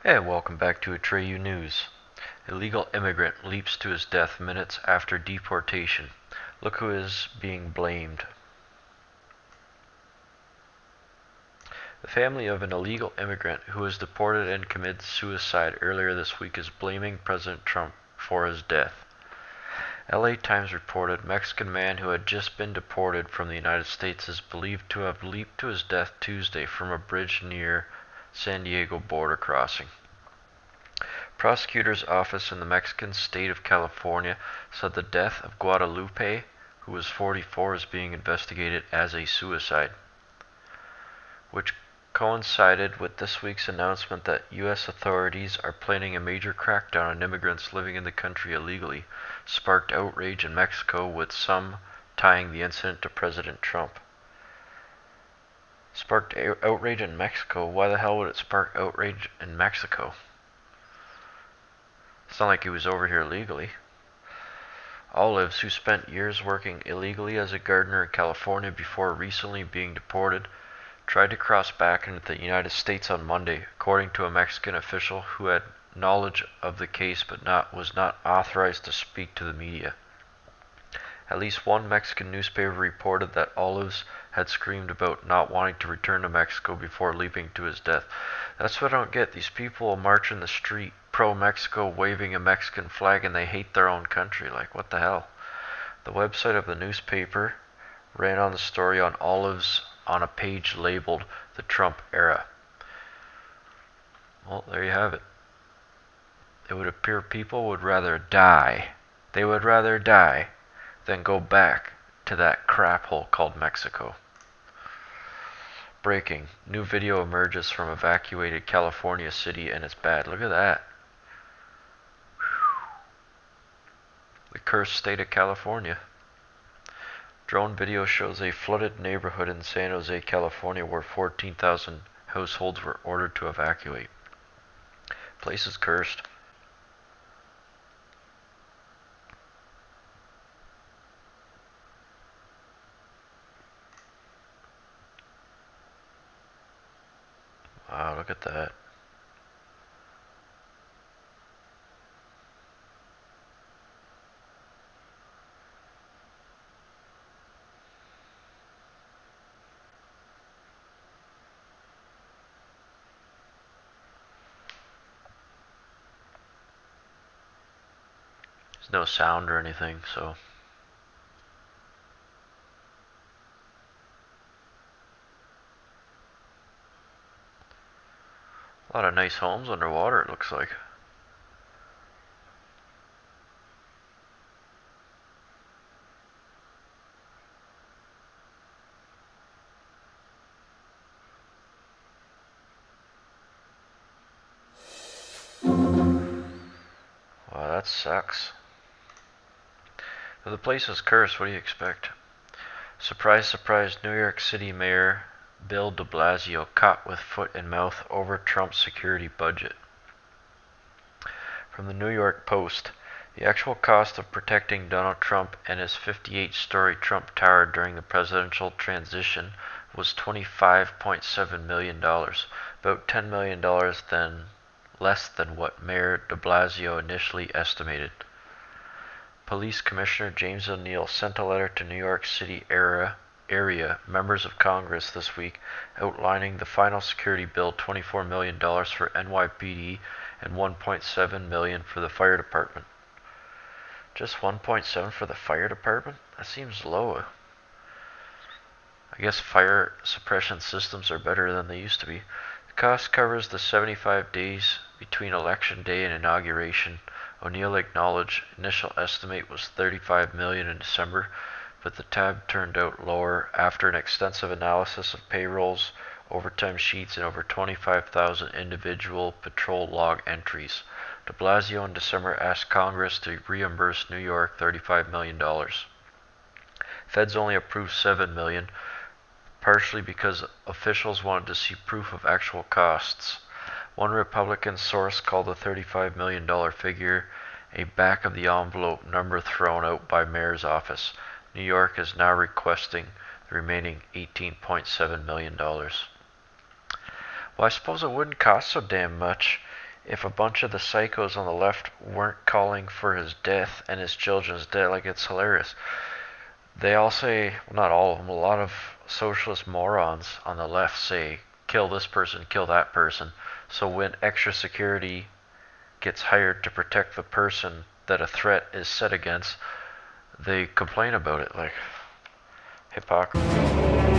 And welcome back to Atreyu News. Illegal immigrant leaps to his death minutes after deportation. Look who is being blamed. The family of an illegal immigrant who was deported and committed suicide earlier this week is blaming President Trump for his death. LA Times reported Mexican man who had just been deported from the United States is believed to have leaped to his death Tuesday from a bridge near San Diego border crossing. Prosecutor's office in the Mexican state of California said the death of Guadalupe, who was 44, is being investigated as a suicide, which coincided with this week's announcement that U.S. authorities are planning a major crackdown on immigrants living in the country illegally, sparked outrage in Mexico, with some tying the incident to President Trump. Sparked outrage in Mexico? Why the hell would it spark outrage in Mexico? It's not like he was over here legally. Olives, who spent years working illegally as a gardener in California before recently being deported, tried to cross back into the United States on Monday, according to a Mexican official who had knowledge of the case but was not authorized to speak to the media. At least one Mexican newspaper reported that Olives had screamed about not wanting to return to Mexico before leaping to his death. That's what I don't get. These people will march in the street pro-Mexico waving a Mexican flag and they hate their own country. Like, what the hell? The website of the newspaper ran on the story on Olives on a page labeled The Trump Era. Well, there you have it. It would appear people would rather die. They would rather die than go back to that crap hole called Mexico. Breaking. New video emerges from evacuated California city and it's bad. Look at that. The cursed state of California. Drone video shows a flooded neighborhood in San Jose, California, where 14,000 households were ordered to evacuate. Place is cursed. Wow, look at that. There's no sound or anything, so. A lot of nice homes underwater, it looks like. Wow, that sucks. If the place is cursed, what do you expect? Surprise, surprise, New York City Mayor Bill de Blasio caught with foot and mouth over Trump's security budget. From the New York Post, the actual cost of protecting Donald Trump and his 58-story Trump Tower during the presidential transition was $25.7 million, about $10 million less than what Mayor de Blasio initially estimated. Police Commissioner James O'Neill sent a letter to New York City area members of Congress this week outlining the final security bill, $24 million for NYPD and $1.7 million for the fire department. Just $1.7 for the fire department? That seems low. I guess fire suppression systems are better than they used to be. The cost covers the 75 days between election day and inauguration. O'Neill acknowledged initial estimate was $35 million in December, but the tab turned out lower after an extensive analysis of payrolls, overtime sheets, and over 25,000 individual patrol log entries. De Blasio in December asked Congress to reimburse New York $35 million. Feds only approved $7 million, partially because officials wanted to see proof of actual costs. One Republican source called the $35 million figure a back-of-the-envelope number thrown out by Mayor's office. New York is now requesting the remaining $18.7 million. Well, I suppose it wouldn't cost so damn much if a bunch of the psychos on the left weren't calling for his death and his children's death, like it's hilarious. They all say, well, not all of them, a lot of socialist morons on the left say, kill this person, kill that person. So when extra security gets hired to protect the person that a threat is set against, they complain about it, like hypocrisy.